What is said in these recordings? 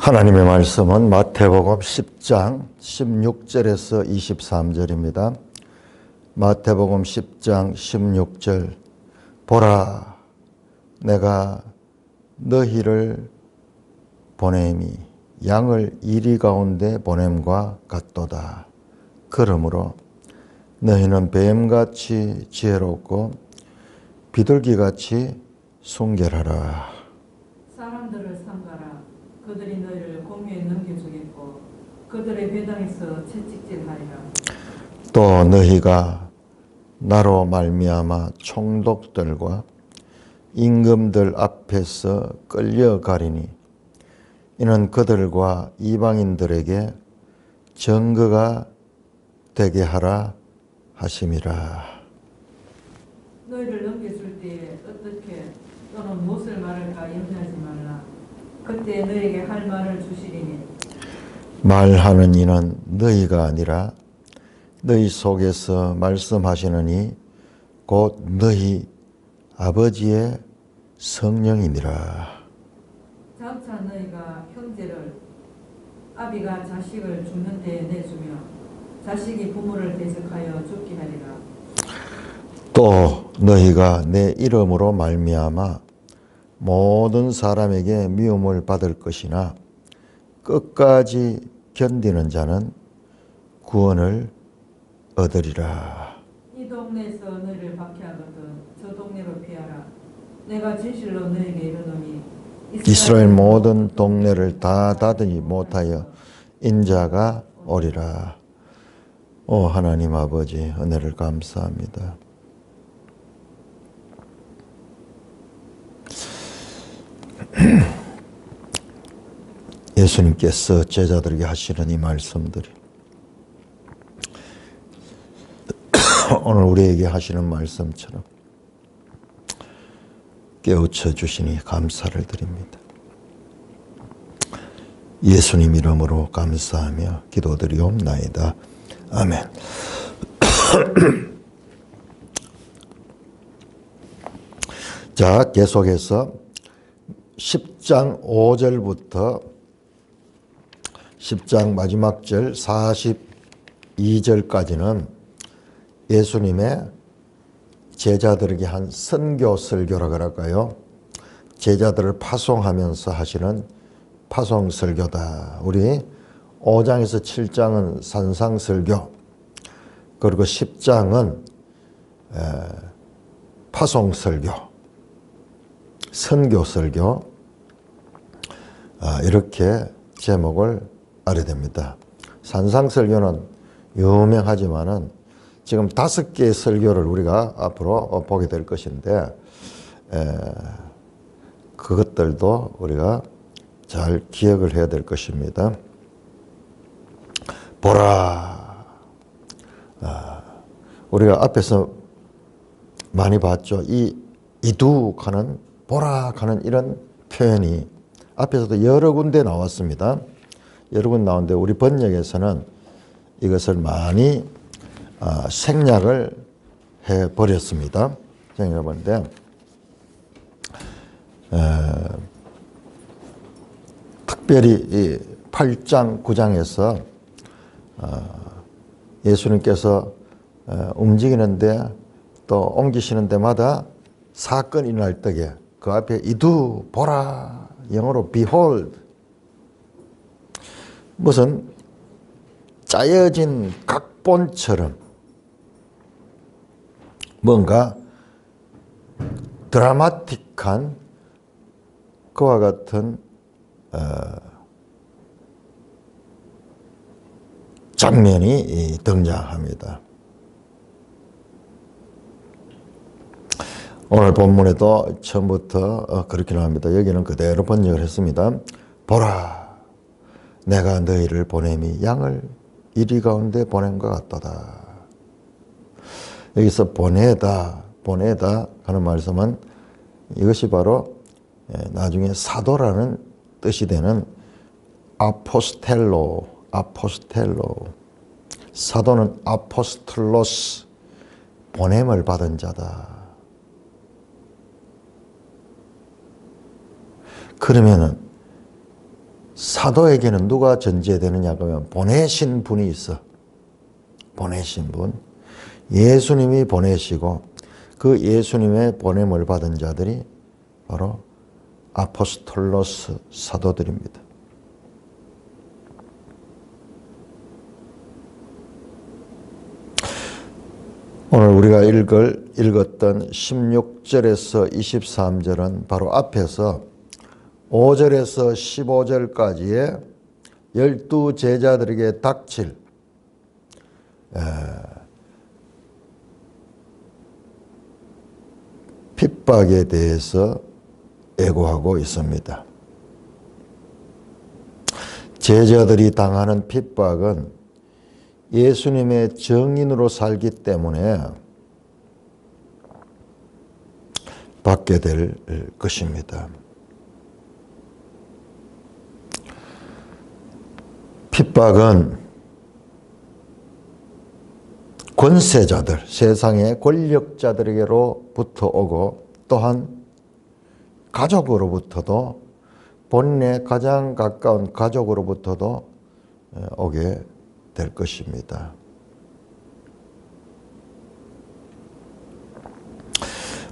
하나님의 말씀은 마태복음 10장 16절에서 23절입니다. 마태복음 10장 16절 보라 내가 너희를 보냄이 양을 이리 가운데 보냄과 같도다. 그러므로 너희는 뱀같이 지혜롭고 비둘기같이 순결하라. 사람들을 삼가라. 그들이 너희를 공유에 넘겨주겠고 그들의 배당에서 채찍질하리라. 또 너희가 나로 말미암아 총독들과 임금들 앞에서 끌려가리니 이는 그들과 이방인들에게 증거가 되게 하라 하심이라. 너희를 넘겨줄 때에 어떻게 또는 무엇을 말할까 염려하지 말라. 그때 너희에게 할 말을 주시리니 말하는 이는 너희가 아니라 너희 속에서 말씀하시는 이 곧 너희 아버지의 성령이니라. 장차 너희가 형제를 아비가 자식을 죽는 데에 내주며 자식이 부모를 대적하여 죽게 하리라. 또 너희가 내 이름으로 말미암아 모든 사람에게 미움을 받을 것이나 끝까지 견디는 자는 구원을 얻으리라. 이 동네에서 너희를 박해하거든 저 동네로 피하라. 내가 진실로 너희에게 이르노니 이스라엘 모든 동네를 다 닫지 못하여 인자가 오리라. 오 하나님 아버지 은혜를 감사합니다. 예수님께서 제자들에게 하시는 이 말씀들이 오늘 우리에게 하시는 말씀처럼 깨우쳐 주시니 감사를 드립니다. 예수님 이름으로 감사하며 기도드리옵나이다. 아멘. 자, 계속해서 10장 5절부터 10장 마지막 절 42절까지는 예수님의 제자들에게 한 선교 설교라 그럴까요? 제자들을 파송하면서 하시는 파송 설교다. 우리 5장에서 7장은 산상 설교, 그리고 10장은 파송 설교, 선교 설교, 이렇게 제목을 알게 됩니다. 산상 설교는 유명하지만은 지금 5개의 설교를 우리가 앞으로 보게 될 것인데 그것들도 우리가 잘 기억을 해야 될 것입니다. 보라. 우리가 앞에서 많이 봤죠. 이 이둑하는 보라하는 이런 표현이 앞에서도 여러 군데 나왔습니다. 여러 군데 나오는데 우리 번역에서는 이것을 많이 생략을 해버렸습니다. 생략해버렸는데 특별히 이 8장, 9장에서 예수님께서 움직이는데 또 옮기시는 데마다 사건이 날 때에 그 앞에 이두 보라, 영어로 behold, 무슨 짜여진 각본처럼 뭔가 드라마틱한 그와 같은 장면이 등장합니다. 오늘 본문에도 처음부터 그렇게 나옵니다. 여기는 그대로 번역을 했습니다. 보라, 내가 너희를 보냄이 양을 이리 가운데 보냄과 같도다. 여기서 보내다 하는 말씀은 이것이 바로 나중에 사도라는 뜻이 되는 아포스텔로, 사도는 아포스틀로스, 보냄을 받은 자다. 그러면은 사도에게는 누가 전제되느냐 그러면 보내신 분이 있어. 보내신 분. 예수님이 보내시고 그 예수님의 보냄을 받은 자들이 바로 아포스톨로스 사도들입니다. 오늘 우리가 읽었던 16절에서 23절은 바로 앞에서 5절에서 15절까지의 12 제자들에게 닥칠 핍박에 대해서 애고하고 있습니다. 제자들이 당하는 핍박은 예수님의 증인으로 살기 때문에 받게 될 것입니다. 핍박은 권세자들, 세상의 권력자들에게로부터 오고 또한 가족으로부터도 본인의 가장 가까운 가족으로부터도 오게 될 것입니다.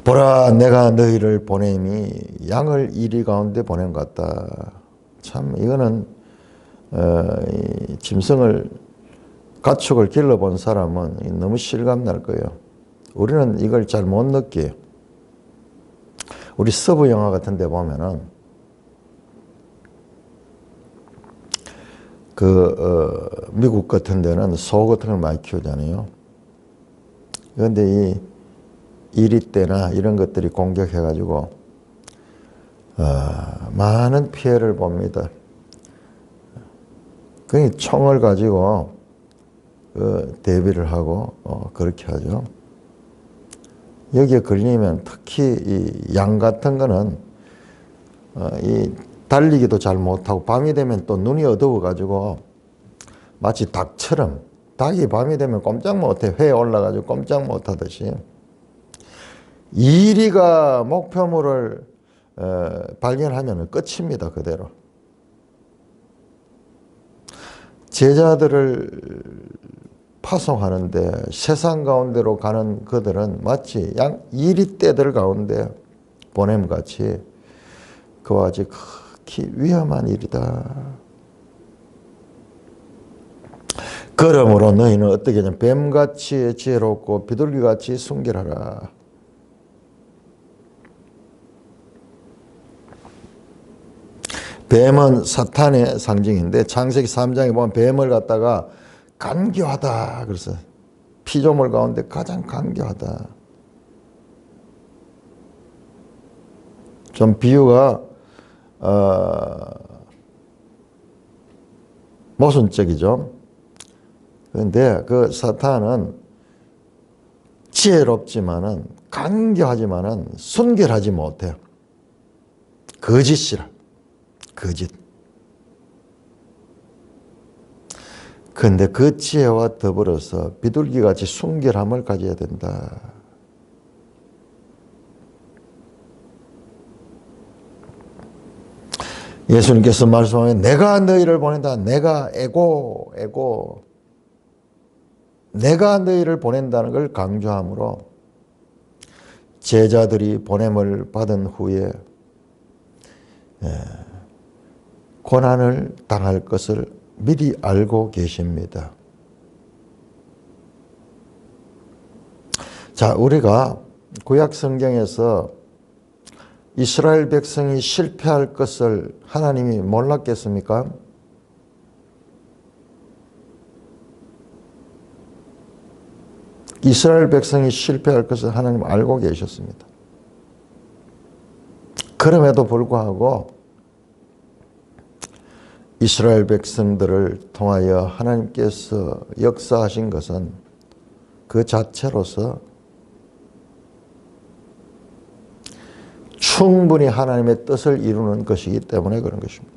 보라, 내가 너희를 보냄이 양을 이리 가운데 보낸 것 같다. 참 이거는 짐승을 가축을 길러본 사람은 너무 실감 날 거예요. 우리는 이걸 잘 못 느껴요. 우리 서부 영화 같은 데 보면은 미국 같은 데는 소 같은 걸 많이 키우잖아요. 그런데 이 이리떼나 이런 것들이 공격해가지고 많은 피해를 봅니다. 그 총을 가지고 대비를 하고 그렇게 하죠. 여기에 걸리면 특히 이 양 같은 거는 이 달리기도 잘 못하고 밤이 되면 또 눈이 어두워가지고 마치 닭처럼 닭이 밤이 되면 꼼짝 못해. 회에 올라가지고 꼼짝 못하듯이 이리가 목표물을 발견하면 끝입니다. 그대로. 제자들을 파송하는데 세상 가운데로 가는 그들은 마치 이리떼들 가운데 보냄같이 그와 같이 극히 위험한 일이다. 그러므로 너희는 어떻게 하냐? 뱀같이 지혜롭고 비둘기같이 순결하라. 뱀은 사탄의 상징인데 창세기 3장에 보면 뱀을 갖다가 간교하다. 그래서 피조물 가운데 가장 간교하다. 좀 비유가 모순적이죠. 그런데 그 사탄은 지혜롭지만은 간교하지만은 순결하지 못해요. 거짓이라. 거짓. 그런데 그 지혜와 더불어서 비둘기같이 순결함을 가져야 된다. 예수님께서 말씀하면 내가 너희를 보낸다. 내가 에고 내가 너희를 보낸다는 걸 강조하므로 제자들이 보냄을 받은 후에 고난을 당할 것을 미리 알고 계십니다. 자, 우리가 구약 성경에서 이스라엘 백성이 실패할 것을 하나님이 몰랐겠습니까? 이스라엘 백성이 실패할 것을 하나님 알고 계셨습니다. 그럼에도 불구하고 이스라엘 백성들을 통하여 하나님께서 역사하신 것은 그 자체로서 충분히 하나님의 뜻을 이루는 것이기 때문에 그런 것입니다.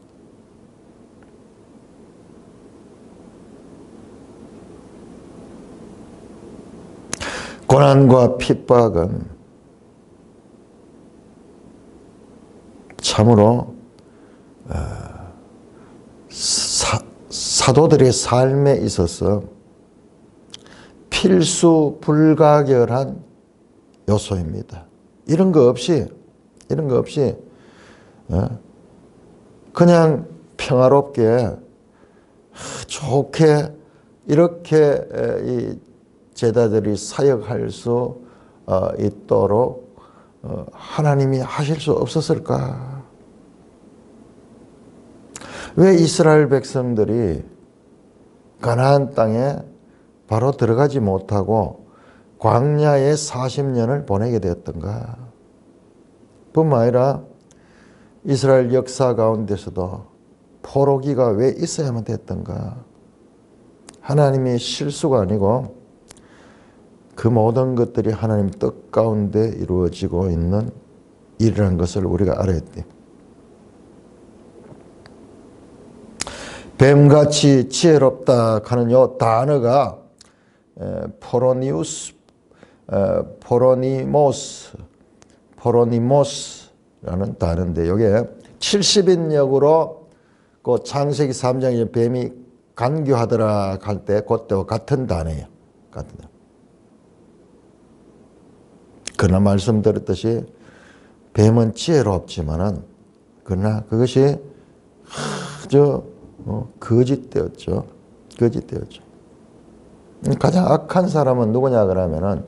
고난과 핍박은 참으로 사도들의 삶에 있어서 필수 불가결한 요소입니다. 이런 거 없이 그냥 평화롭게 좋게 이렇게 이 제자들이 사역할 수 있도록 하나님이 하실 수 없었을까? 왜 이스라엘 백성들이 가나안 땅에 바로 들어가지 못하고 광야에 40년을 보내게 되었던가? 뿐만 아니라 이스라엘 역사 가운데서도 포로기가 왜 있어야만 됐던가? 하나님의 실수가 아니고 그 모든 것들이 하나님 뜻 가운데 이루어지고 있는 일이라는 것을 우리가 알아야 돼. 뱀같이 지혜롭다 하는 이 단어가 포로니모스라는 단어인데 이게 70인역으로 그 창세기 3장에 뱀이 간교하더라 할 때 그때와 같은 단어예요. 같은 단어. 그러나 말씀드렸듯이 뱀은 지혜롭지만은 그러나 그것이 아주 거짓되었죠. 가장 악한 사람은 누구냐 그러면은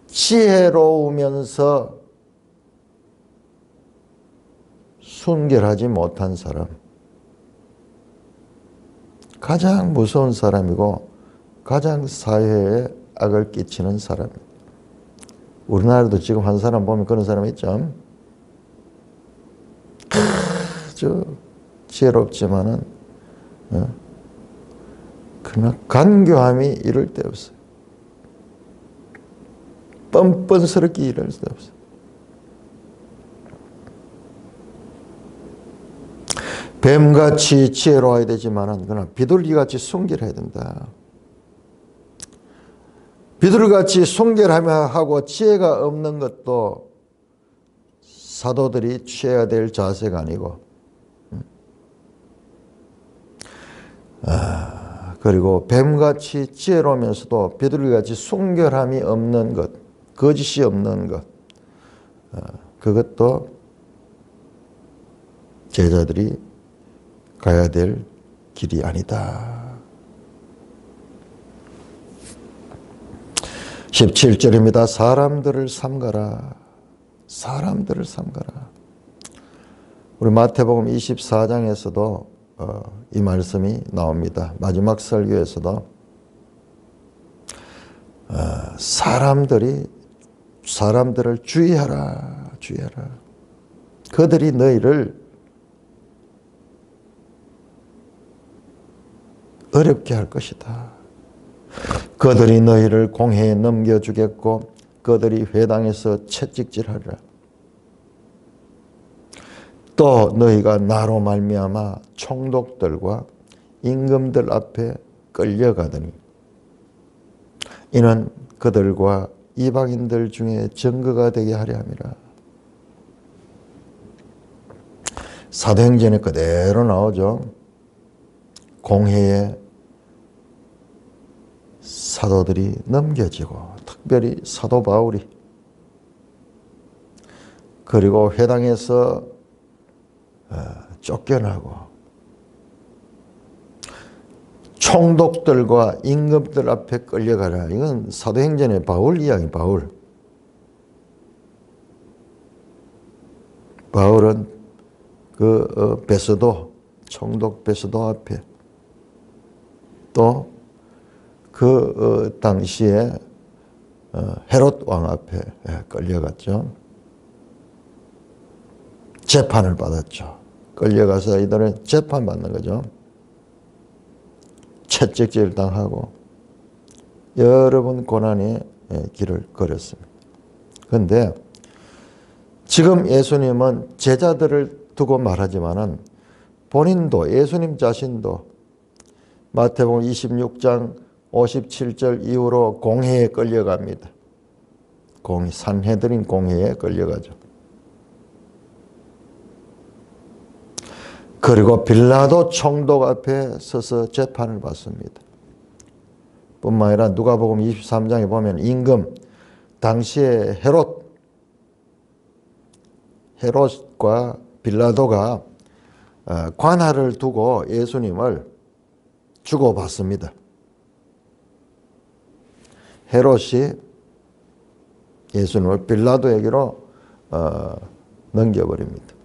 지혜로우면서 순결하지 못한 사람. 가장 무서운 사람이고 가장 사회에 악을 끼치는 사람. 우리나라도 지금 한 사람 보면 그런 사람 있죠. 아주 지혜롭지만은 그러나 간교함이 이럴 데 없어요. 뻔뻔스럽게 이럴 데 없어요. 뱀같이 지혜로워야 되지만은 그러나 비둘기같이 순결해야 된다. 비둘기같이 순결하고 지혜가 없는 것도 사도들이 취해야 될 자세가 아니고 그리고 뱀같이 지혜로우면서도 비둘기같이 순결함이 없는 것, 거짓이 없는 것 그것도 제자들이 가야 될 길이 아니다. 17절입니다. 사람들을 삼가라. 사람들을 삼가라. 우리 마태복음 24장에서도 이 말씀이 나옵니다. 마지막 설교에서도 사람들을 주의하라. 주의하라. 그들이 너희를 어렵게 할 것이다. 그들이 너희를 공회에 넘겨주겠고 그들이 회당에서 채찍질하리라. 또 너희가 나로 말미암아 총독들과 임금들 앞에 끌려가더니 이는 그들과 이방인들 중에 증거가 되게 하려 함이라. 사도행전에 그대로 나오죠. 공회에 사도들이 넘겨지고 특별히 사도 바울이 그리고 회당에서 쫓겨나고 총독들과 임금들 앞에 끌려가라. 이건 사도행전의 바울 이야기. 바울은 그 베스도 총독 베스도 앞에 또 그 당시에 헤롯 왕 앞에 끌려갔죠. 재판을 받았죠. 끌려가서 이들은 재판받는 거죠. 채찍질 당하고 여러 번 고난의 길을 걸었습니다. 그런데 지금 예수님은 제자들을 두고 말하지만은 본인도 예수님 자신도 마태복음 26장 57절 이후로 공회에 끌려갑니다. 산헤드린 공회에 끌려가죠. 그리고 빌라도 총독 앞에 서서 재판을 받습니다. 뿐만 아니라 누가복음 23장에 보면 임금, 당시에 헤롯과 빌라도가 관할을 두고 예수님을 주고받습니다. 헤롯이 예수님을 빌라도에게로 넘겨버립니다.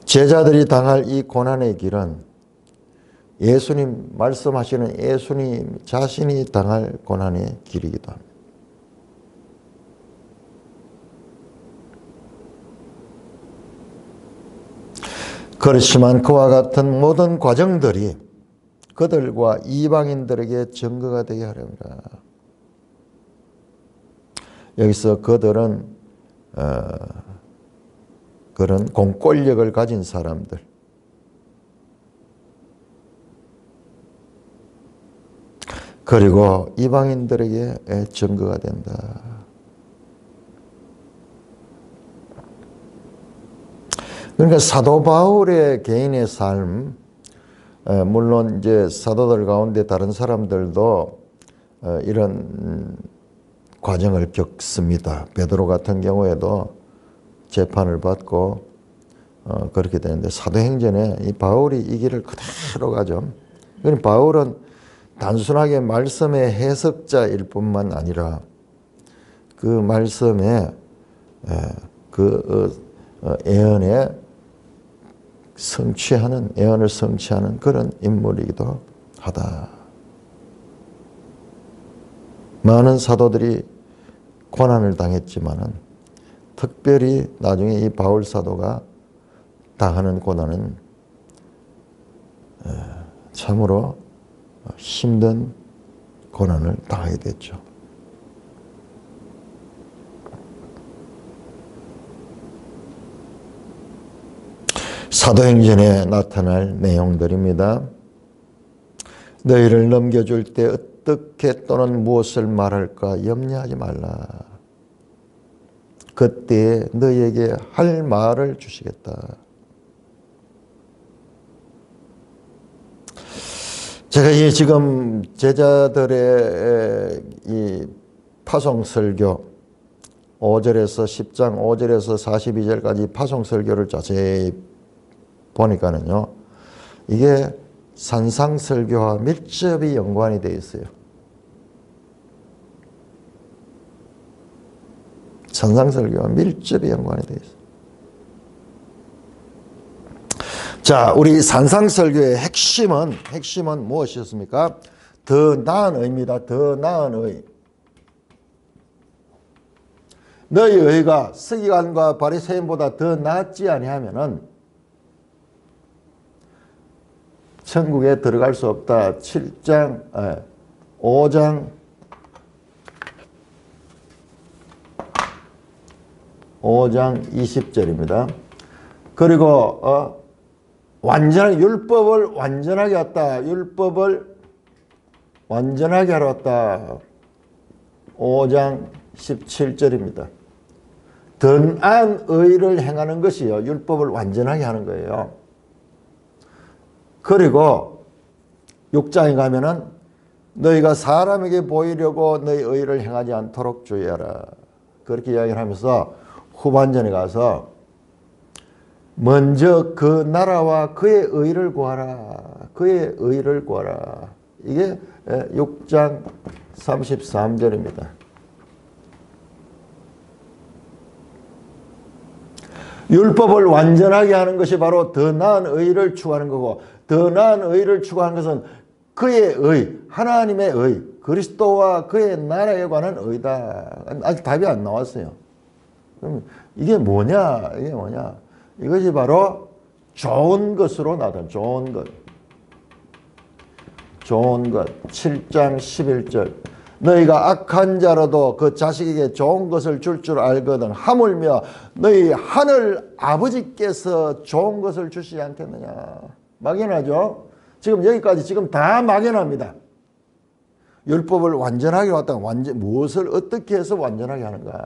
제자들이 당할 이 고난의 길은 예수님 말씀하시는 예수님 자신이 당할 고난의 길이기도 합니다. 그렇지만 그와 같은 모든 과정들이 그들과 이방인들에게 증거가 되게 하렵니다. 여기서 그들은 그런 공권력을 가진 사람들, 그리고 이방인들에게 증거가 된다. 그러니까 사도 바울의 개인의 삶, 물론 이제 사도들 가운데 다른 사람들도 이런 과정을 겪습니다. 베드로 같은 경우에도 재판을 받고 그렇게 되는데 사도행전에 이 바울이 이 길을 그대로 가죠. 그러니까 바울은 단순하게 말씀의 해석자일 뿐만 아니라 그 말씀의 그 예언을 성취하는 그런 인물이기도 하다. 많은 사도들이 고난을 당했지만은 특별히 나중에 이 바울 사도가 당하는 고난은 참으로 힘든 고난을 당하게 됐죠. 사도행전에 나타날 내용들입니다. 너희를 넘겨줄 때 어떻게 또는 무엇을 말할까 염려하지 말라. 그때에 너희에게 할 말을 주시겠다. 제가 지금 제자들의 이 파송설교 5절에서 10장 5절에서 42절까지 파송설교를 자세히 보니까는요, 이게 산상설교와 밀접히 연관이 되어 있어요. 산상설교와 밀접히 연관이 되어 있어요. 자, 우리 산상설교의 핵심은 무엇이었습니까? 더 나은 의입니다. 더 나은 의. 너희 의가 서기관과 바리새인보다 더 낫지 아니하면은 천국에 들어갈 수 없다. 5장 20절입니다. 그리고 율법을 완전하게 했다. 율법을 완전하게 하러 왔다. 5장 17절입니다. 더 나은 의를 행하는 것이요, 율법을 완전하게 하는 거예요. 그리고 6장에 가면은 너희가 사람에게 보이려고 너희 의를 행하지 않도록 주의하라. 그렇게 이야기를 하면서 후반전에 가서 먼저 그 나라와 그의 의를 구하라. 그의 의를 구하라. 이게 6장 33절입니다. 율법을 완전하게 하는 것이 바로 더 나은 의를 추구하는 거고, 더 나은 의를 추구하는 것은 그의 의, 하나님의 의, 그리스도와 그의 나라에 관한 의다. 아직 답이 안 나왔어요. 그럼 이게 뭐냐? 이것이 바로 좋은 것으로 나타나. 좋은 것. 7장 11절. 너희가 악한 자라도 그 자식에게 좋은 것을 줄 알거든 하물며 너희 하늘 아버지께서 좋은 것을 주시지 않겠느냐. 막연하죠. 지금 여기까지 지금 다 막연합니다. 율법을 완전하게 왔다. 무엇을 어떻게 해서 완전하게 하는가.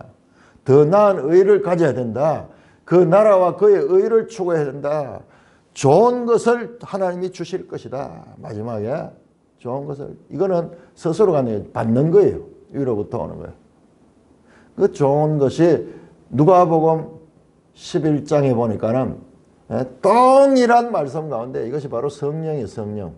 더 나은 의를 가져야 된다. 그 나라와 그의 의를 추구해야 된다. 좋은 것을 하나님이 주실 것이다. 마지막에 좋은 것을. 이거는 스스로가 받는 거예요. 위로부터 오는 거예요. 그 좋은 것이 누가복음 11장에 보니까는 동일한 말씀 가운데 이것이 바로 성령이에요. 성령.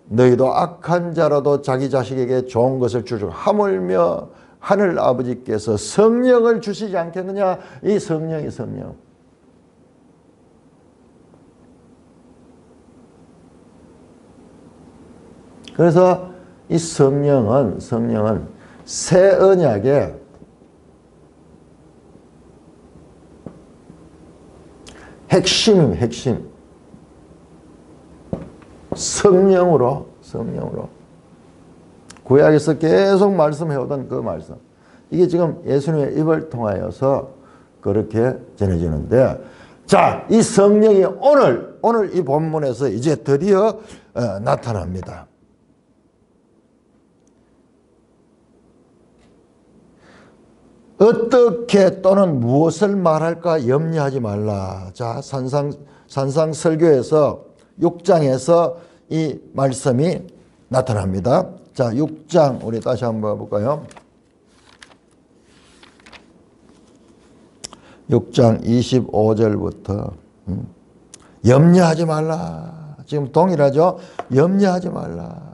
너희도 악한 자라도 자기 자식에게 좋은 것을 주시고 하물며 하늘 아버지께서 성령을 주시지 않겠느냐. 이 성령이 성령. 그래서 이 성령은 새 언약의 핵심입니다. 핵심. 성령으로 구약에서 계속 말씀해오던 그 말씀. 이게 지금 예수님의 입을 통하여서 그렇게 전해지는데, 자, 이 성령이 오늘 이 본문에서 이제 드디어 나타납니다. 어떻게 또는 무엇을 말할까 염려하지 말라. 자, 산상설교에서 6장에서 이 말씀이 나타납니다. 자, 6장 우리 다시 한번 볼까요? 6장 25절부터 염려하지 말라. 지금 동일하죠? 염려하지 말라.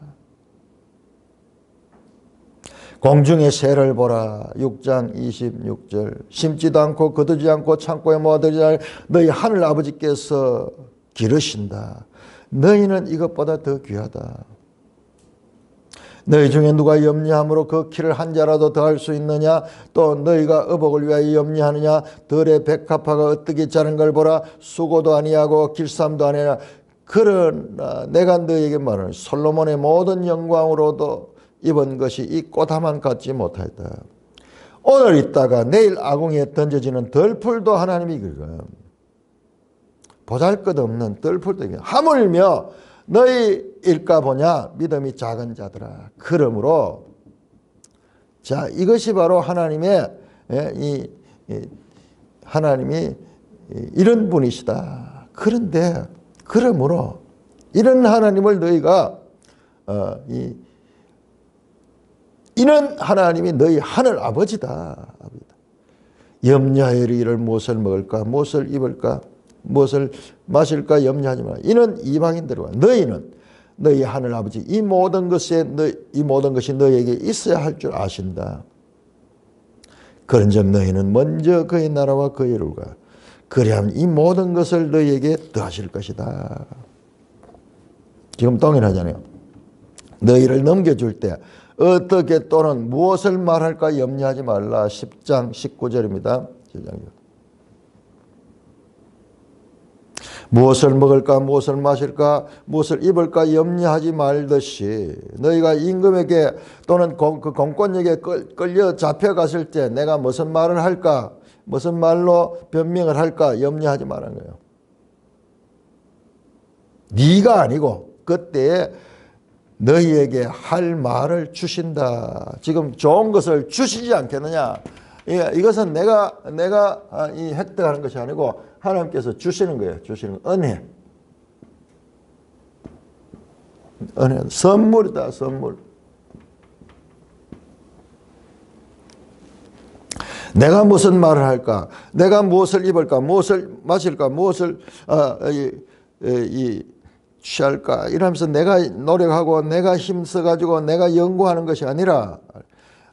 공중의 새를 보라. 6장 26절. 심지도 않고 거두지 않고 창고에 모아들이라 너희 하늘 아버지께서 기르신다. 너희는 이것보다 더 귀하다. 너희 중에 누가 염려함으로 그 키를 한 자라도 더할 수 있느냐? 또 너희가 의복을 위하여 염려하느냐? 들의 백합화가 어떻게 자른 걸 보라. 수고도 아니하고 길쌈도 아니하냐. 그러나 내가 너희에게 말하는 솔로몬의 모든 영광으로도 입은 것이 이 꽃하만 갖지 못하였다. 오늘 있다가 내일 아궁이에 던져지는 덜풀도 하나님이 그리고 보잘것없는 덜풀도 하물며 너희 일까 보냐 믿음이 작은 자들아. 그러므로 자, 이것이 바로 하나님의 하나님이 이런 분이시다. 그런데 그러므로 이런 하나님을 너희가 이는 하나님이 너희 하늘 아버지다. 염려하여 이를 무엇을 먹을까 무엇을 입을까 무엇을 마실까 염려하지 마라. 이는 이방인들과 너희는 너희 하늘 아버지 이 모든 것이 너희에게 있어야 할 줄 아신다. 그런즉 너희는 먼저 그의 나라와 그의 의를 그리하면 이 모든 것을 너희에게 더하실 것이다. 지금 동일하잖아요. 너희를 넘겨줄 때 어떻게 또는 무엇을 말할까 염려하지 말라. 10장 19절입니다. 무엇을 먹을까 무엇을 마실까 무엇을 입을까 염려하지 말듯이 너희가 임금에게 또는 그 공권력에 끌려 잡혀갔을 때 내가 무슨 말을 할까 무슨 말로 변명을 할까 염려하지 말라는 거예요. 네가 아니고 그때에 너희에게 할 말을 주신다. 지금 좋은 것을 주시지 않겠느냐. 이것은 내가 이 획득하는 것이 아니고 하나님께서 주시는 거예요. 주시는 거. 은혜. 선물이다. 선물. 내가 무슨 말을 할까? 내가 무엇을 입을까? 무엇을 마실까? 무엇을 취할까? 이러면서 내가 노력하고 내가 힘써가지고 내가 연구하는 것이 아니라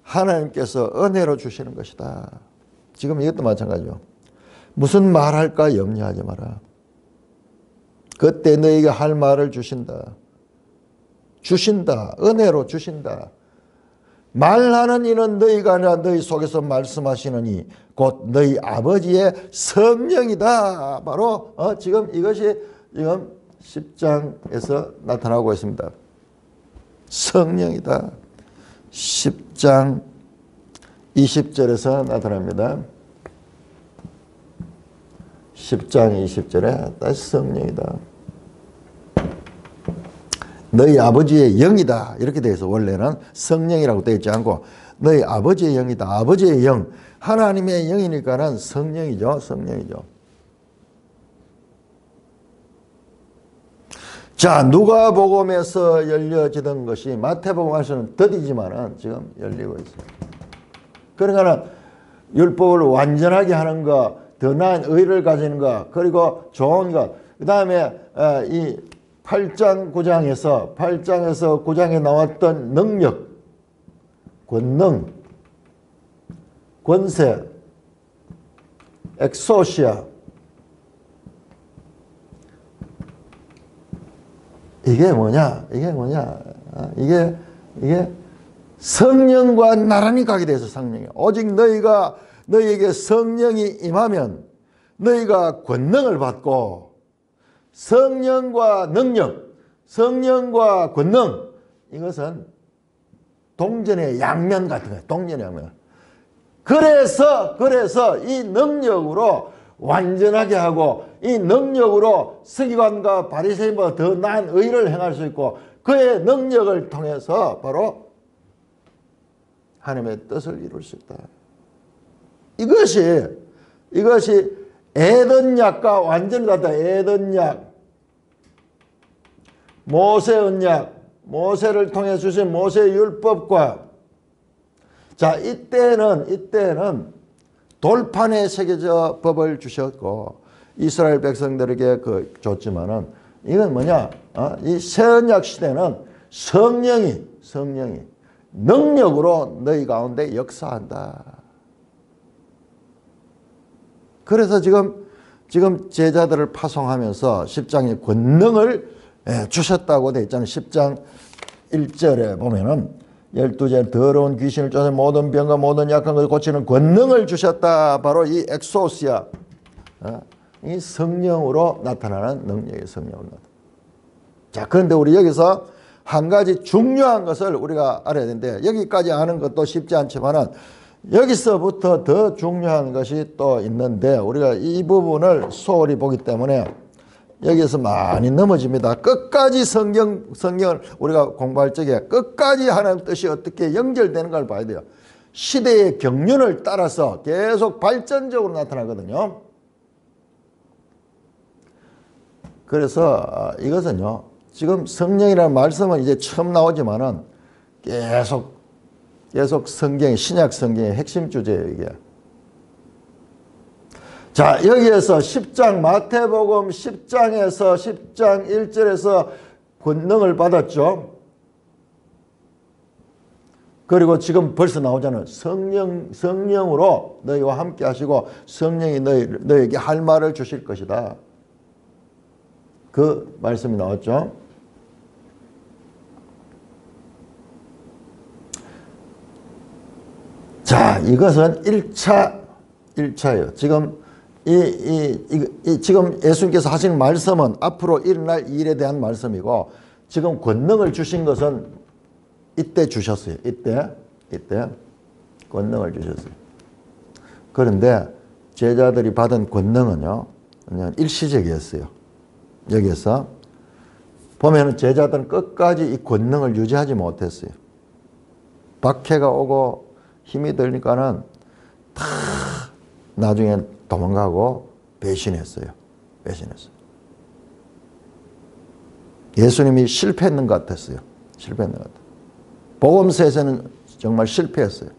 하나님께서 은혜로 주시는 것이다. 지금 이것도 마찬가지죠. 무슨 말할까 염려하지 마라. 그때 너에게 할 말을 주신다. 주신다. 은혜로 주신다. 말하는 이는 너희가 아니라 너희 속에서 말씀하시는 이 곧 너희 아버지의 성령이다. 바로 지금 이것이 지금 10장에서 나타나고 있습니다. 성령이다. 10장 20절에서 나타납니다. 10장 20절에 다시 성령이다. 너희 아버지의 영이다. 이렇게 되어 있어. 원래는 성령이라고 되어 있지 않고 너희 아버지의 영이다. 아버지의 영. 하나님의 영이니까는 성령이죠. 성령이죠. 자, 누가복음에서 열려지던 것이 마태복음에서는 더디지만은 지금 열리고 있어요. 그러니까는 율법을 완전하게 하는 것, 더 나은 의를 가지는 것, 그리고 좋은 것, 그 다음에 이 8장 9장에서 9장에 나왔던 능력, 권능, 권세, 엑소시아, 이게 뭐냐? 이게 성령과 나란히 가게 돼서 성령이. 오직 너희에게 성령이 임하면 너희가 권능을 받고 성령과 능력, 성령과 권능 이것은 동전의 양면 같은 거예요. 동전의 양면. 그래서 이 능력으로 완전하게 하고 이 능력으로 서기관과 바리새인보다 더 나은 의를 행할 수 있고 그의 능력을 통해서 바로 하나님의 뜻을 이룰 수 있다. 이것이 에덴약과 완전히 같다. 에덴약, 모세 언약, 모세를 통해 주신 모세의 율법과 자 이때는 돌판에 새겨져 법을 주셨고 이스라엘 백성들에게 줬지만은 이건 뭐냐? 이 새 언약 시대는 성령이 능력으로 너희 가운데 역사한다. 그래서 지금 제자들을 파송하면서 10장에 권능을 주셨다고 되어 있잖아요. 10장 1절에 보면은 12제 더러운 귀신을 쫓아 모든 병과 모든 약한 것을 고치는 권능을 주셨다. 바로 이 엑소시아, 이 성령으로 나타나는 능력의 성령으로 나타나. 자, 그런데 우리 여기서 한 가지 중요한 것을 우리가 알아야 되는데 여기까지 아는 것도 쉽지 않지만은 여기서부터 더 중요한 것이 또 있는데 우리가 이 부분을 소홀히 보기 때문에 여기에서 많이 넘어집니다. 끝까지 성경을 우리가 공부할 적에 끝까지 하나님 뜻이 어떻게 연결되는 걸 봐야 돼요. 시대의 경륜을 따라서 계속 발전적으로 나타나거든요. 그래서 이것은요, 지금 성령이라는 말씀은 이제 처음 나오지만은 계속 성경, 신약 성경의 핵심 주제예요, 이게. 자, 여기에서 10장, 마태복음 10장에서 10장 1절에서 권능을 받았죠. 그리고 지금 벌써 나오잖아요. 성령으로 너희와 함께 하시고 성령이 너희에게 할 말을 주실 것이다. 그 말씀이 나왔죠. 자, 이것은 1차예요. 지금 지금 예수님께서 하신 말씀은 앞으로 일어날 일에 대한 말씀이고 지금 권능을 주신 것은 이때 주셨어요. 이때 권능을 주셨어요. 그런데 제자들이 받은 권능은요, 그냥 일시적이었어요. 여기에서 보면은 제자들은 끝까지 이 권능을 유지하지 못했어요. 박해가 오고 힘이 들니까는 다 나중에 도망가고 배신했어요. 예수님이 실패했는 것 같았어요. 복음서에서는 정말 실패했어요.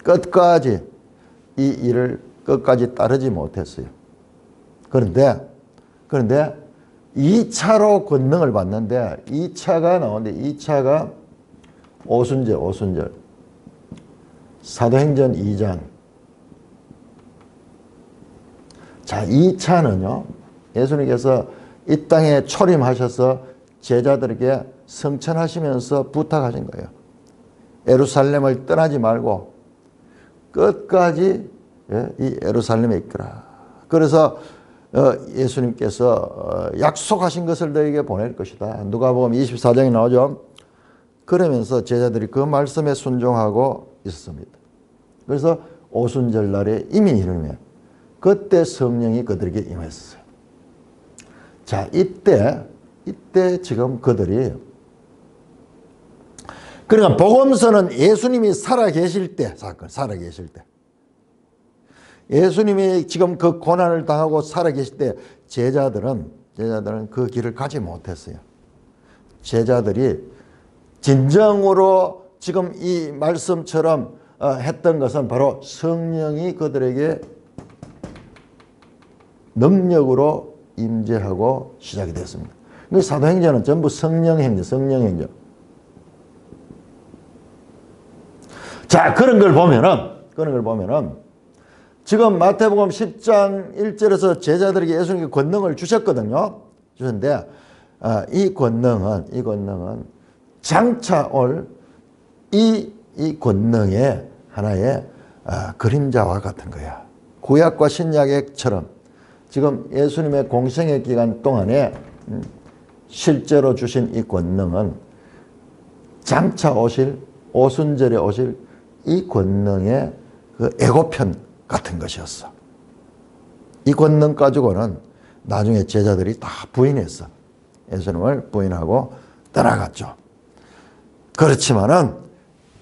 끝까지 이 일을 끝까지 따르지 못했어요. 그런데 2차로 권능을 받는데 2차가 나오는데 2차가 오순절. 사도행전 2장. 자, 2차는요, 예수님께서 이 땅에 초림하셔서 제자들에게 성천하시면서 부탁하신 거예요. 예루살렘을 떠나지 말고 끝까지 이 예루살렘에 있거라. 그래서 예수님께서 약속하신 것을 너에게 보낼 것이다. 누가복음 24장에 나오죠. 그러면서 제자들이 그 말씀에 순종하고 있었습니다. 그래서 오순절 날에 이미 이르면 그때 성령이 그들에게 임했어요. 자, 이때 지금 그들이 그러니까 복음서는 예수님이 살아계실 때 사건, 살아계실 때. 예수님이 지금 그 고난을 당하고 살아계실 때 제자들은 그 길을 가지 못했어요. 제자들이 진정으로 지금 이 말씀처럼 했던 것은 바로 성령이 그들에게 능력으로 임재하고 시작이 됐습니다. 사도행전은 전부 성령행전. 자, 그런 걸 보면은 지금 마태복음 10장 1절에서 제자들에게 예수님께 권능을 주셨거든요. 주셨는데 이 권능은 장차 올 이 권능의 하나의 그림자와 같은 거야. 구약과 신약처럼 지금 예수님의 공생의 기간 동안에 실제로 주신 이 권능은 장차 오실 오순절에 오실 이 권능의 그 예고편 같은 것이었어. 이 권능 가지고는 나중에 제자들이 다 부인했어. 예수님을 부인하고 떠나갔죠. 그렇지만은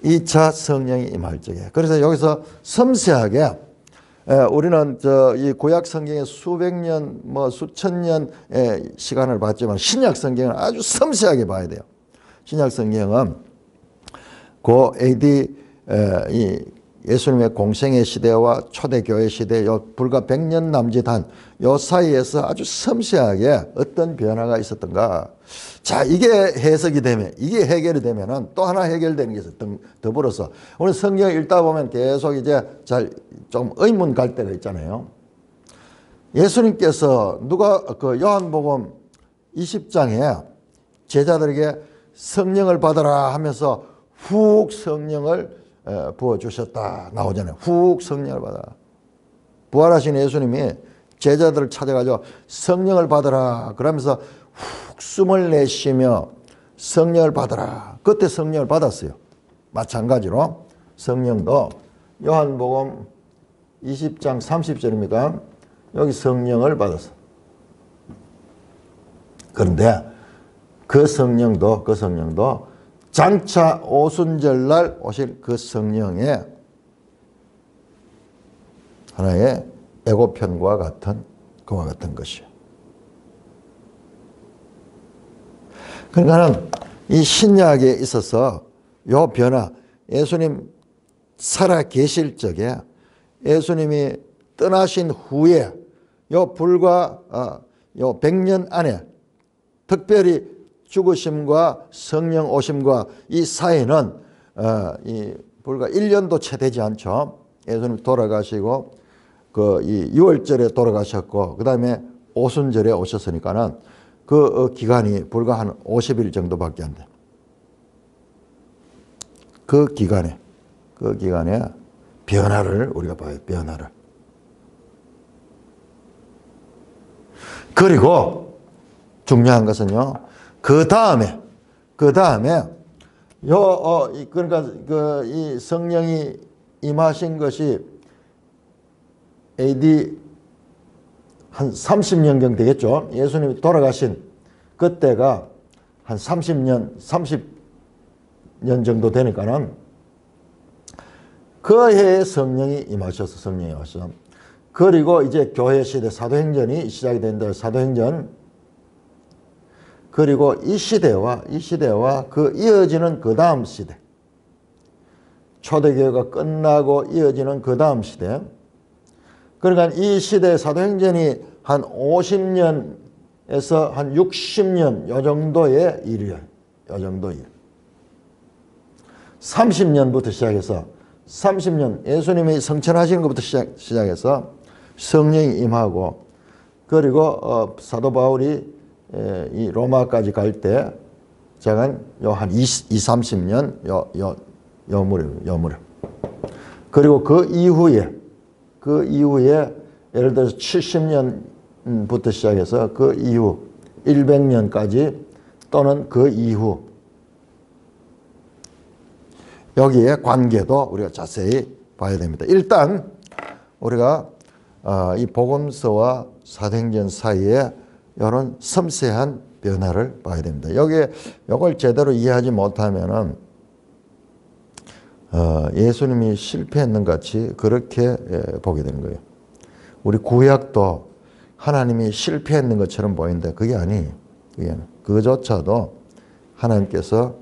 2차 성령이 임할 적에, 그래서 여기서 섬세하게 우리는 이 구약 성경의 수백 년, 수천 년의 시간을 봤지만 신약 성경은 아주 섬세하게 봐야 돼요. 신약 성경은 그 AD 이 예수님의 공생의 시대와 초대교회 시대, 요 불과 100년 남짓한 요 사이에서 아주 섬세하게 어떤 변화가 있었던가. 자, 이게 해석이 되면, 이게 해결이 되면은 또 하나 해결되는 게 있어요. 더불어서. 오늘 성경 읽다 보면 계속 이제 좀 의문 갈 때가 있잖아요. 예수님께서 그 요한복음 20장에 제자들에게 성령을 받아라 하면서 훅 성령을 부어주셨다 나오잖아요. 훅 성령을 받아라. 부활하신 예수님이 제자들을 찾아가지고 성령을 받아라 그러면서 훅 숨을 내쉬며 성령을 받아라. 그때 성령을 받았어요. 마찬가지로 성령도 요한복음 20장 30절입니까? 여기 성령을 받았어. 그런데 그 성령도 장차 오순절날 오실 그 성령의 하나의 예고편과 같은 그와 같은 것이요. 그러니까는 이 신약에 있어서 요 변화, 예수님 살아 계실 적에 예수님이 떠나신 후에 요 불과 요 100년 안에 특별히 죽으심과 성령 오심과 이 사이는 이 불과 1년도 채 되지 않죠. 예수님 돌아가시고 이 6월절에 돌아가셨고 그다음에 오순절에 오셨으니까는 그 기간이 불과 한 50일 정도밖에 안 돼. 그 기간에 변화를 우리가 봐요. 변화를. 그리고 중요한 것은요. 그 다음에 그러니까 이 성령이 임하신 것이 AD 한 30년경 되겠죠. 예수님이 돌아가신 그때가 한 30년 정도 되니까는 그 해에 성령이 임하셔서 성령이 와서 그리고 이제 교회 시대 사도행전이 시작이 된다. 사도행전 그리고 이 시대와 그 이어지는 그 다음 시대 초대교회가 끝나고 이어지는 그 다음 시대 그러니까 이 시대 사도행전이 한 50년에서 한 60년 요 정도의 일이에요. 요 정도 일. 30년부터 시작해서 30년 예수님이 성천하시는 것부터 시작해서 성령이 임하고 그리고 사도 바울이 이 로마까지 갈 때 작은 한 30년 요 무렵. 그리고 그 이후에 예를 들어서 70년부터 시작해서 그 이후 100년까지 또는 그 이후 여기에 관계도 우리가 자세히 봐야 됩니다. 일단 우리가 이 복음서와 사도행전 사이에 이런 섬세한 변화를 봐야 됩니다. 이걸 제대로 이해하지 못하면은 예수님이 실패했는 같이 그렇게 보게 되는 거예요. 우리 구약도 하나님이 실패했는 것처럼 보이는데 그게 아니에요. 그조차도 하나님께서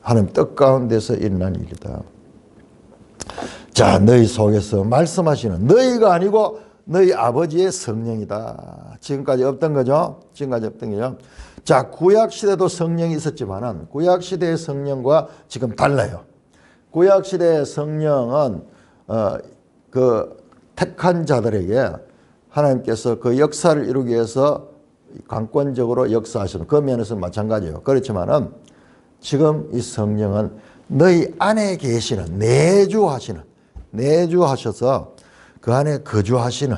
하나님 뜻 가운데서 일어난 일이다. 자, 너희 속에서 말씀하시는 너희가 아니고 너희 아버지의 성령이다. 지금까지 없던 거죠. 지금까지 없던 거죠. 자, 구약시대도 성령이 있었지만은 구약시대의 성령과 지금 달라요. 구약시대의 성령은 그 택한 자들에게 하나님께서 그 역사를 이루기 위해서 강권적으로 역사하시는 그 면에서 마찬가지예요. 그렇지만은 지금 이 성령은 너희 안에 계시는 내주하셔서 그 안에 거주하시는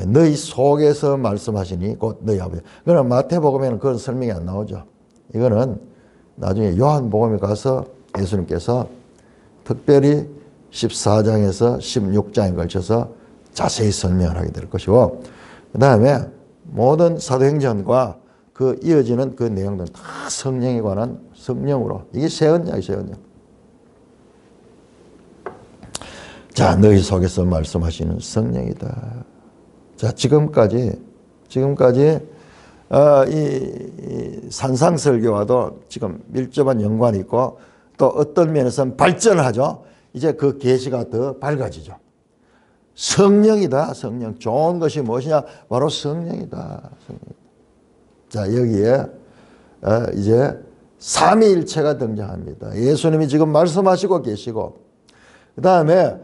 너희 속에서 말씀하시니 곧 너희 아버지. 그러나 마태복음에는 그런 설명이 안 나오죠. 이거는 나중에 요한복음에 가서 예수님께서 특별히 14장에서 16장에 걸쳐서 자세히 설명을 하게 될 것이고, 그 다음에 모든 사도행전과 그 이어지는 그 내용들은 다 성령에 관한 성령으로, 이게 새 언약이에요, 새 언약. 자, 너희 속에서 말씀하시는 성령이다. 자, 지금까지 이 산상설교와도 지금 밀접한 연관이 있고 또 어떤 면에서는 발전하죠. 이제 그 계시가 더 밝아지죠. 성령이다, 성령. 좋은 것이 무엇이냐? 바로 성령이다. 자, 여기에 이제 삼위일체가 등장합니다. 예수님이 지금 말씀하시고 계시고, 그 다음에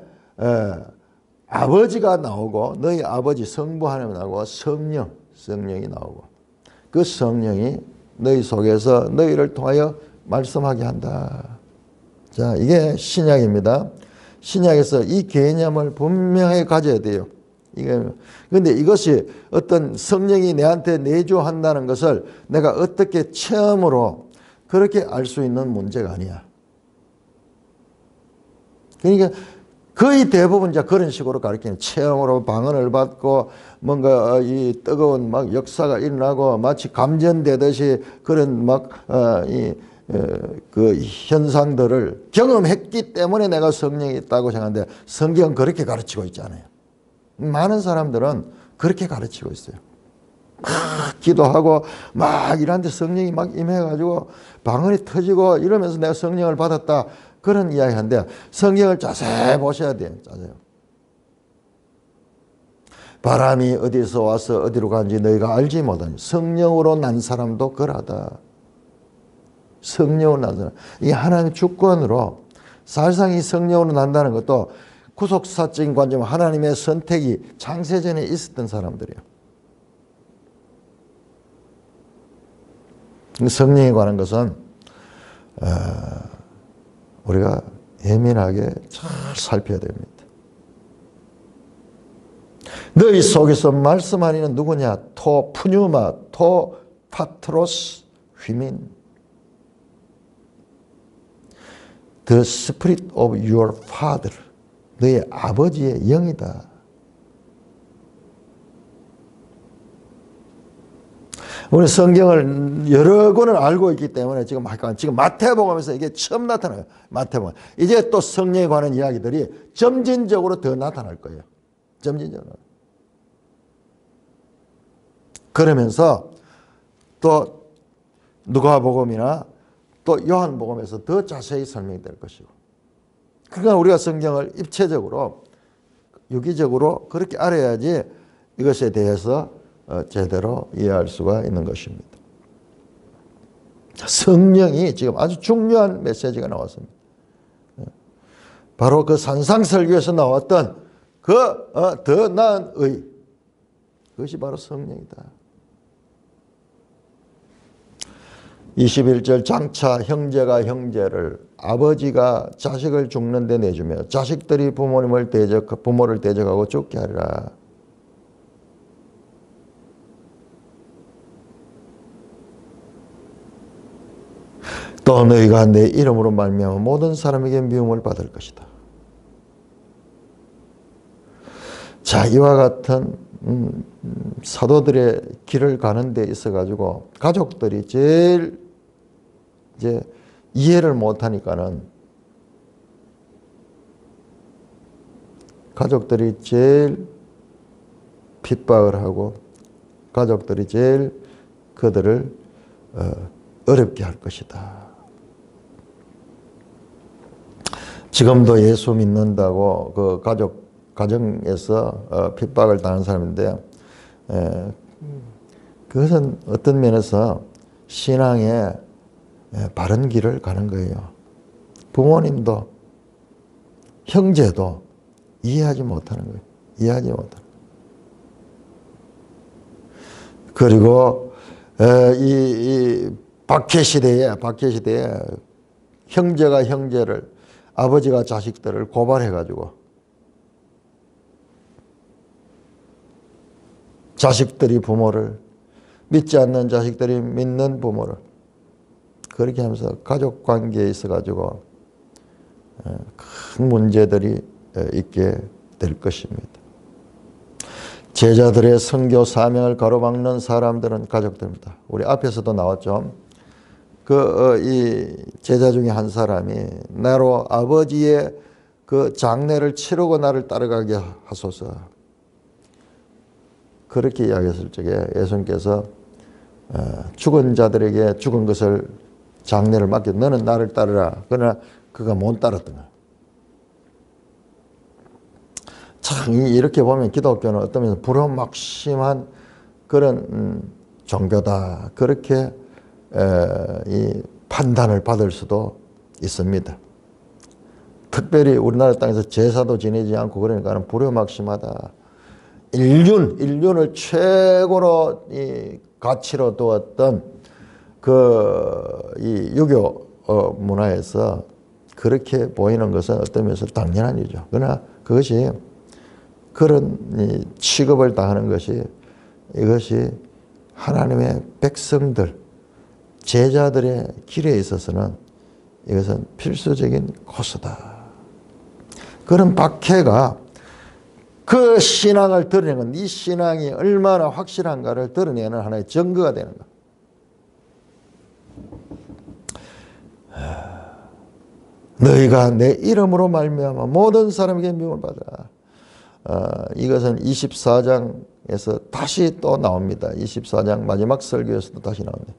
아버지가 나오고, 너희 아버지 성부 하나님 나오고, 성령이 나오고, 그 성령이 너희 속에서 너희를 통하여 말씀하게 한다. 자, 이게 신약입니다. 신약에서 이 개념을 분명하게 가져야 돼요. 그런데 이것이 어떤 성령이 내한테 내주한다는 것을 내가 어떻게 체험으로 그렇게 알 수 있는 문제가 아니야. 그러니까 거의 대부분 이제 그런 식으로 가르치는, 체험으로 방언을 받고 뭔가 이 뜨거운 막 역사가 일어나고 마치 감전되듯이 그런 그 현상들을 경험했기 때문에 내가 성령이 있다고 생각하는데, 성경은 그렇게 가르치고 있잖아요. 많은 사람들은 그렇게 가르치고 있어요. 막 기도하고 막 이런데 성령이 막 임해가지고 방언이 터지고 이러면서 내가 성령을 받았다, 그런 이야기하는데 성경을 자세히 보셔야 돼요. 자세히. 바람이 어디서 와서 어디로 가는지 너희가 알지 못하니 성령으로 난 사람도 그러하다. 성령으로 난 사람. 이게 하나님의 주권으로, 사실상 이 성령으로 난다는 것도 구속사적인 관점, 하나님의 선택이 창세전에 있었던 사람들이에요. 성령에 관한 것은 우리가 예민하게 잘 살펴야 됩니다. 너희 속에서 말씀하니는 누구냐? 토 푸뉴마, 토 파트로스 휘민. The spirit of your father. 너의 아버지의 영이다. 우리 성경을 여러 권을 알고 있기 때문에 지금 마태복음에서 이게 처음 나타나요. 마태복음. 이제 또 성령에 관한 이야기들이 점진적으로 더 나타날 거예요. 점진적으로. 그러면서 또 누가복음이나 또 요한복음에서 더 자세히 설명이 될 것이고, 그러니까 우리가 성경을 입체적으로 유기적으로 그렇게 알아야지 이것에 대해서 제대로 이해할 수가 있는 것입니다. 성령이 지금 아주 중요한 메시지가 나왔습니다. 바로 그 산상설교에서 나왔던 그 더 나은 의, 그것이 바로 성령이다. 21절 장차 형제가 형제를, 아버지가 자식을 죽는 데 내주며 자식들이 부모를 대적하고 죽게 하리라. 또 너희가 내 이름으로 말미암아 모든 사람에게 미움을 받을 것이다. 자, 이와 같은 사도들의 길을 가는 데 있어 가지고 가족들이 제일 이제 이해를 못 하니까는 가족들이 제일 핍박을 하고 가족들이 제일 그들을 어렵게 할 것이다. 지금도 예수 믿는다고 그 가정에서 핍박을 당한 사람인데 그것은 어떤 면에서 신앙의 바른 길을 가는 거예요. 부모님도 형제도 이해하지 못하는 거예요. 이해하지 못하는 거예요. 그리고 이 박해 시대에 형제가 형제를 아버지가 자식들을 고발해가지고 자식들이 부모를 믿지 않는 자식들이 믿는 부모를 그렇게 하면서 가족 관계에 있어가지고 큰 문제들이 있게 될 것입니다. 제자들의 선교 사명을 가로막는 사람들은 가족들입니다. 우리 앞에서도 나왔죠. 이 제자 중에 한 사람이 나로 아버지의 그 장례를 치르고 나를 따라가게 하소서. 그렇게 이야기했을 적에 예수님께서 죽은 자들에게 죽은 것을 장례를 맡겨 너는 나를 따르라. 그러나 그가 못 따랐던 거예요. 참 이렇게 보면 기독교는 어떤 면에서 불효막심한 그런 종교다. 그렇게 이 판단을 받을 수도 있습니다. 특별히 우리나라 땅에서 제사도 지내지 않고 그러니까 불효막심하다. 인륜을 최고로 이 가치로 두었던 이 유교 문화에서 그렇게 보이는 것은 어떤 면에서 당연한 일이죠. 그러나 그것이 그런 이 취급을 당하는 것이 이것이 하나님의 백성들 제자들의 길에 있어서는 이것은 필수적인 코스다. 그런 박해가 그 신앙을 드러내는 건 이 신앙이 얼마나 확실한가를 드러내는 하나의 증거가 되는 것. 너희가 내 이름으로 말미암아 모든 사람에게 미움을 받으라. 이것은 24장에서 다시 또 나옵니다. 24장 마지막 설교에서도 다시 나옵니다.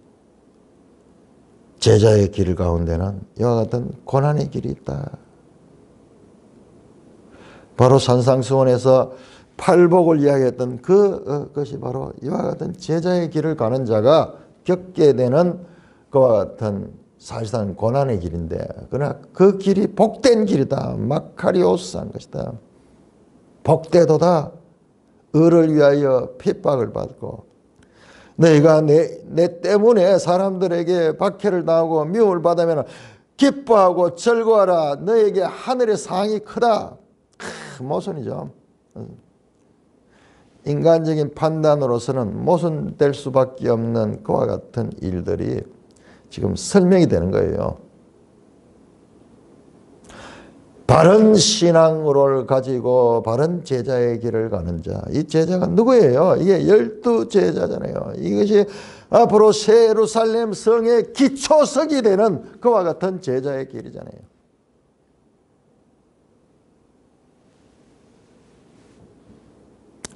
제자의 길 가운데는 이와 같은 고난의 길이 있다. 바로 산상수훈에서 팔복을 이야기했던 그것이 바로 이와 같은 제자의 길을 가는 자가 겪게 되는 그와 같은 사실상 고난의 길인데 그러나 그 길이 복된 길이다. 마카리오스한 것이다. 복되도다. 의를 위하여 핍박을 받고 너희가 내 때문에 사람들에게 박해를 당하고 미움을 받으면 기뻐하고 즐거워하라. 너에게 하늘의 상이 크다. 모순이죠. 인간적인 판단으로서는 모순될 수밖에 없는 그와 같은 일들이 지금 설명이 되는 거예요. 바른 신앙을 가지고 바른 제자의 길을 가는 자. 이 제자가 누구예요? 이게 12제자잖아요. 이것이 앞으로 새 예루살렘 성의 기초석이 되는 그와 같은 제자의 길이잖아요.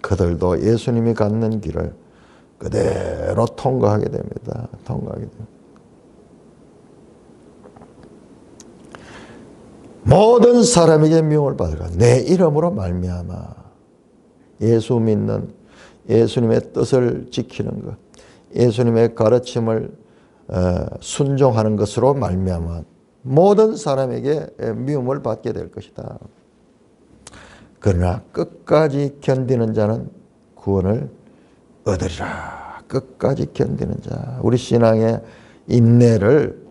그들도 예수님이 갖는 길을 그대로 통과하게 됩니다. 통과하게 됩니다. 모든 사람에게 미움을 받으라. 내 이름으로 말미암아 예수 믿는 예수님의 뜻을 지키는 것, 예수님의 가르침을 순종하는 것으로 말미암아 모든 사람에게 미움을 받게 될 것이다. 그러나 끝까지 견디는 자는 구원을 얻으리라. 끝까지 견디는 자. 우리 신앙의 인내를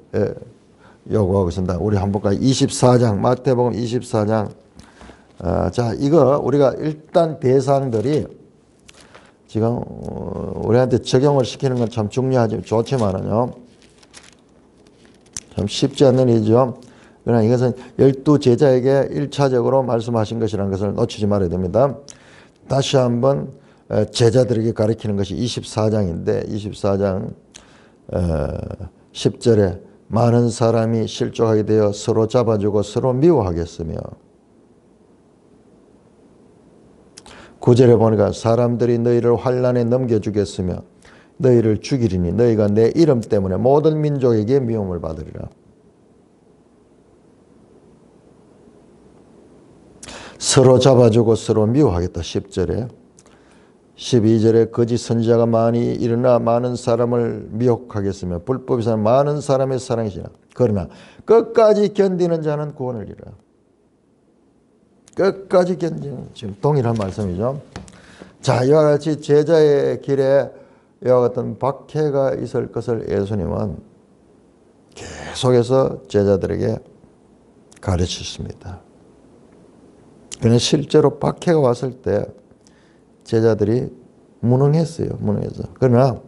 요구하고 있습니다. 우리 한번 볼까요? 24장, 마태복음 24장. 자, 이거 우리가 일단 대상들이 지금 우리한테 적용을 시키는 건 참 중요하지, 좋지만은요. 참 쉽지 않는 일이죠. 그러나 이것은 12제자에게 1차적으로 말씀하신 것이라는 것을 놓치지 말아야 됩니다. 다시 한번 제자들에게 가르치는 것이 24장인데 24장 10절에 많은 사람이 실족하게 되어 서로 잡아주고 서로 미워하겠으며 9절에 보니까 사람들이 너희를 환난에 넘겨주겠으며 너희를 죽이리니 너희가 내 이름 때문에 모든 민족에게 미움을 받으리라. 서로 잡아주고 서로 미워하겠다. 10절에 12절에 거짓 선지자가 많이 일어나 많은 사람을 미혹하겠으며 불법이 사는 많은 사람의 사랑이시나 그러나 끝까지 견디는 자는 구원을 이루라. 끝까지 견디는, 지금 동일한 말씀이죠. 자, 이와 같이 제자의 길에 이와 같은 박해가 있을 것을 예수님은 계속해서 제자들에게 가르치십니다. 그런데 실제로 박해가 왔을 때 제자들이 무능했어요. 무능해서. 그러나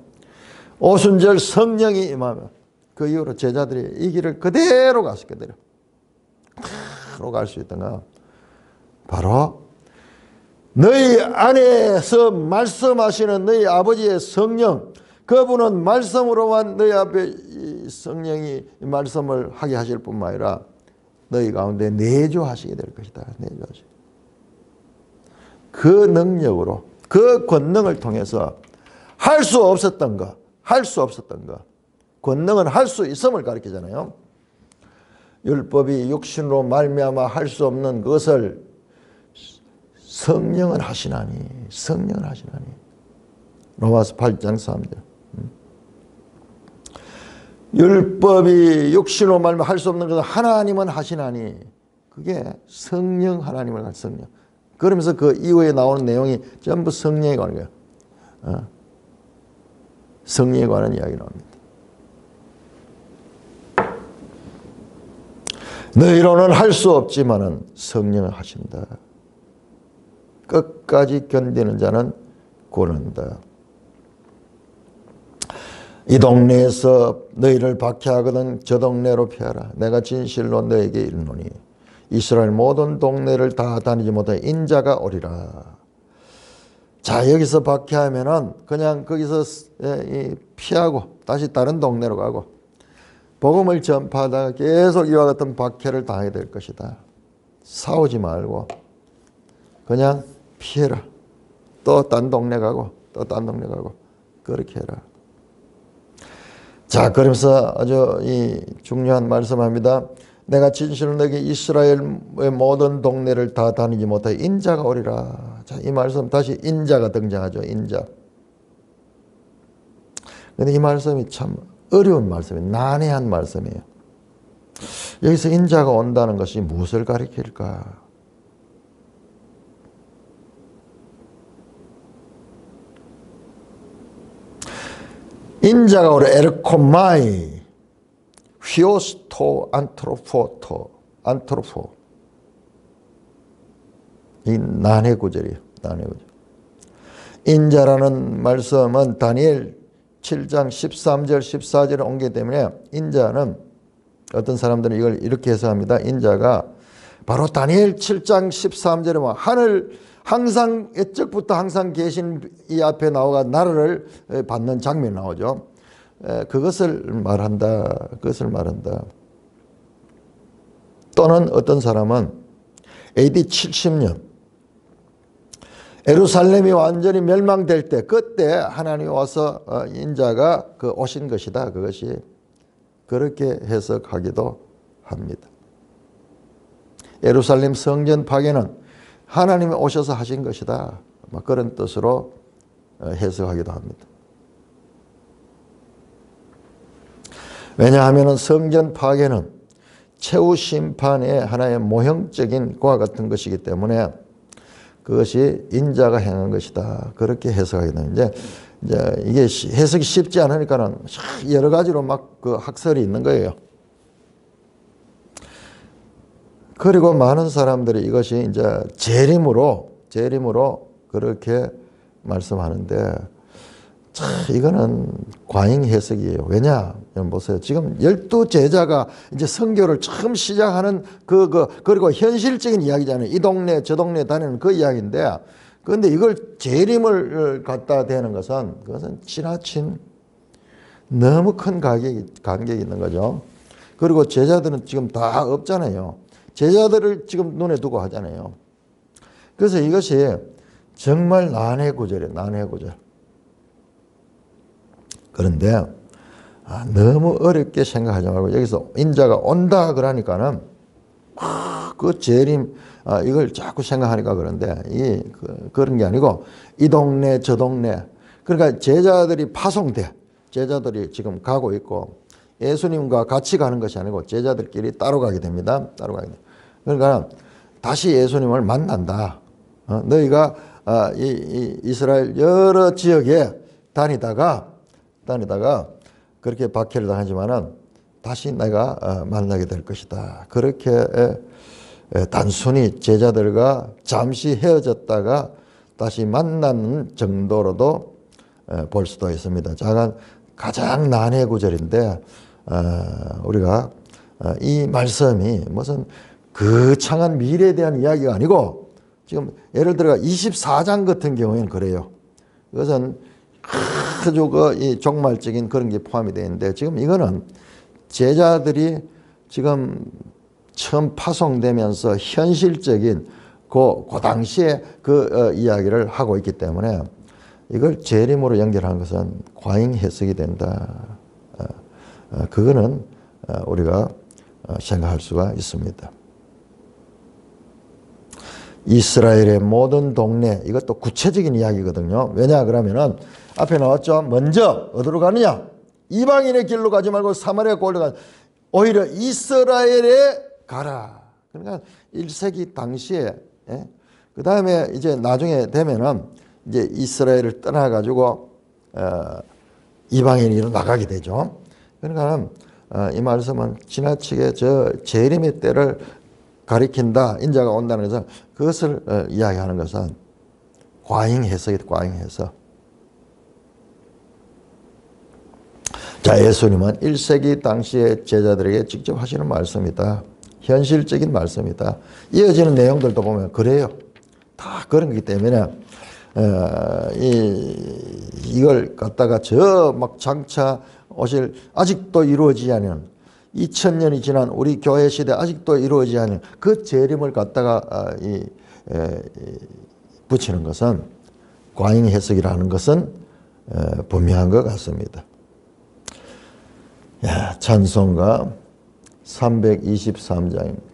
오순절 성령이 임하면 그 이후로 제자들이 이 길을 그대로 갔을 그대로 갈 수 있던가. 바로 너희 안에서 말씀하시는 너희 아버지의 성령, 그분은 말씀으로만 너희 앞에 이 성령이 말씀을 하게 하실 뿐만 아니라 너희 가운데 내주하시게 될 것이다. 내주하시게. 그 능력으로, 그 권능을 통해서 할 수 없었던 것, 권능은 할 수 있음을 가르치잖아요. 율법이 육신으로 말미암아 할 수 없는 것을 성령은 하시나니. 로마서 8장 3절. 율법이 육신으로 말미암아 할 수 없는 것을 하나님은 하시나니. 그게 성령 하나님을 갈 성령. 그러면서 그 이후에 나오는 내용이 전부 성령에 관한 거예요. 성령에 관한 이야기 나옵니다. 너희로는 할 수 없지만은 성령은 하신다. 끝까지 견디는 자는 구원한다. 이 동네에서 너희를 박해하거든 저 동네로 피하라. 내가 진실로 너에게 이르노니 이스라엘 모든 동네를 다 다니지 못해 인자가 오리라. 자, 여기서 박해하면은 그냥 거기서 피하고 다시 다른 동네로 가고 복음을 전파하다가 계속 이와 같은 박해를 당하게 될 것이다. 싸우지 말고 그냥 피해라. 또 딴 동네 가고 또 딴 동네 가고 그렇게 해라. 자, 그러면서 아주 중요한 말씀합니다. 내가 진실로 너에게 이스라엘의 모든 동네를 다 다니지 못해 인자가 오리라. 자, 이 말씀 다시 인자가 등장하죠. 인자. 근데 이 말씀이 참 어려운 말씀이에요. 난해한 말씀이에요. 여기서 인자가 온다는 것이 무엇을 가리킬까? 인자가 오래 에르코마이 휘오스토 안트로포 이 난해 구절이에요. 난해 구절. 인자라는 말씀은 다니엘 7장 13절 14절에 온 게 때문에 인자는 어떤 사람들은 이걸 이렇게 해석합니다. 인자가 바로 다니엘 7장 13절에 뭐 하늘 항상 옛적부터 항상 계신 이 앞에 나와가 나라를 받는 장면이 나오죠. 그것을 말한다. 또는 어떤 사람은 AD 70년 예루살렘이 완전히 멸망될 때 그때 하나님이 와서 인자가 오신 것이다. 그것이 그렇게 해석하기도 합니다. 예루살렘 성전 파괴는 하나님이 오셔서 하신 것이다. 그런 뜻으로 해석하기도 합니다. 왜냐하면 성전 파괴는 최후 심판의 하나의 모형적인 그와 같은 것이기 때문에 그것이 인자가 행한 것이다. 그렇게 해석하게 되는데 이제 이게 해석이 쉽지 않으니까는 여러 가지로 막 그 학설이 있는 거예요. 그리고 많은 사람들이 이것이 이제 재림으로 그렇게 말씀하는데 참 이거는 과잉 해석이에요. 왜냐? 보세요. 지금 12제자가 이제 선교를 처음 시작하는 그리고 현실적인 이야기잖아요. 이 동네 저 동네 다니는 그 이야기인데 그런데 이걸 재림을 갖다 대는 것은 그것은 지나친 너무 큰 간격이 있는 거죠. 그리고 제자들은 지금 다 없잖아요. 제자들을 지금 눈에 두고 하잖아요. 그래서 이것이 정말 난해 구절이에요. 난해 구절. 그런데 너무 어렵게 생각하지 말고 여기서 인자가 온다 그러니까는 그 재림 이걸 자꾸 생각하니까 그런데 그런 게 아니고 이 동네 저 동네 그러니까 제자들이 파송돼. 제자들이 지금 가고 있고 예수님과 같이 가는 것이 아니고 제자들끼리 따로 가게 됩니다. 따로 가게 됩니다. 그러니까 다시 예수님을 만난다. 너희가 이스라엘 여러 지역에 다니다가 그렇게 박해를 당하지만은 다시 내가 만나게 될 것이다. 그렇게 단순히 제자들과 잠시 헤어졌다가 다시 만나는 정도로도 볼 수도 있습니다. 가장 난해 구절인데 우리가 이 말씀이 무슨 거창한 미래에 대한 이야기가 아니고 지금 예를 들어 24장 같은 경우에는 그래요. 이것은 아주 이 종말적인 그런 게 포함이 되어 있는데 지금 이거는 제자들이 지금 처음 파송되면서 현실적인 그 당시에 그 이야기를 하고 있기 때문에 이걸 재림으로 연결하는 것은 과잉 해석이 된다. 그거는 우리가 생각할 수가 있습니다. 이스라엘의 모든 동네 이것도 구체적인 이야기거든요. 왜냐 그러면은 앞에 나왔죠. 먼저 어디로 가느냐? 이방인의 길로 가지 말고 사마리아 골로 가. 오히려 이스라엘에 가라. 그러니까 1세기 당시에 그 다음에 이제 나중에 되면은 이제 이스라엘을 떠나가지고 이방인으로 나가게 되죠. 그러니까 이 말씀은 지나치게 저 재림의 때를 가리킨다. 인자가 온다는 것은 그것을 이야기하는 것은 과잉 해석이다. 과잉 해석. 자, 예수님은 1세기 당시의 제자들에게 직접 하시는 말씀이다. 현실적인 말씀이다. 이어지는 내용들도 보면 그래요. 다 그런 거기 때문에 이걸 갖다가 저 막 장차 오실 아직도 이루어지지 않은 2000년이 지난 우리 교회 시대 아직도 이루어지지 않은 그 재림을 갖다가 붙이는 것은 과잉 해석이라는 것은 분명한 것 같습니다. 찬송가 323장입니다.